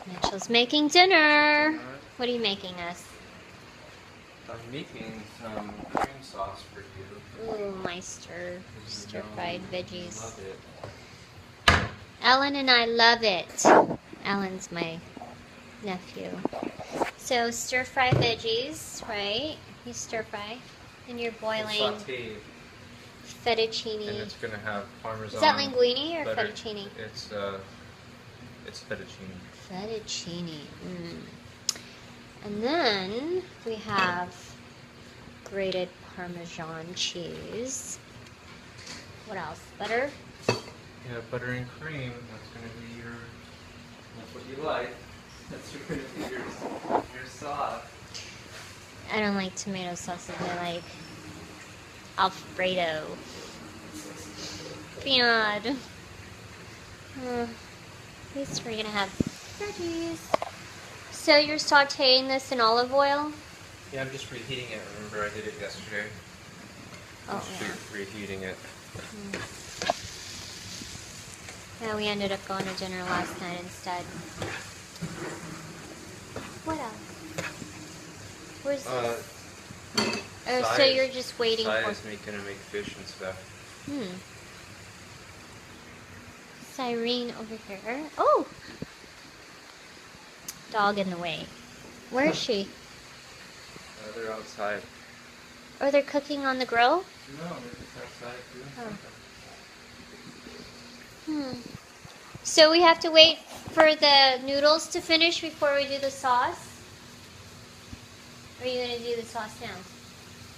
Mitchell's making dinner. What are you making us? I'm making some cream sauce for you. Ooh, my stir-fried veggies. Love it. Ellen and I love it. Ellen's my nephew. So stir-fry veggies, right? You stir-fry, and you're boiling Sauteed. fettuccine. And it's gonna have Parmesan. Is that linguine or butter. fettuccine? It's fettuccine. Fettuccine. And then we have grated Parmesan cheese. What else? Butter? Yeah, butter and cream. That's gonna be that's what you like. That's gonna be your sauce. I don't like tomato sauces. I like alfredo. God. At least we're gonna have veggies. So you're sauteing this in olive oil? Yeah, I'm just reheating it. Remember, I did it yesterday. Oh, Just reheating it. Yeah, we ended up going to dinner last night instead. What else? Where's this? Oh, so you're just waiting for... is gonna make fish and stuff. Cyrinne over here. Oh! Dog in the way. Where is she? They're outside. Oh, they're cooking on the grill? No, they're just outside doing something. So we have to wait for the noodles to finish before we do the sauce? Or are you going to do the sauce now?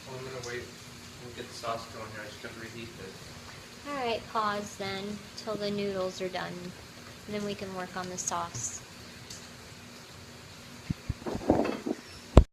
Well, I'm gonna wait and get the sauce going here. I just gotta reheat this. Alright, pause then till the noodles are done. And then we can work on the sauce.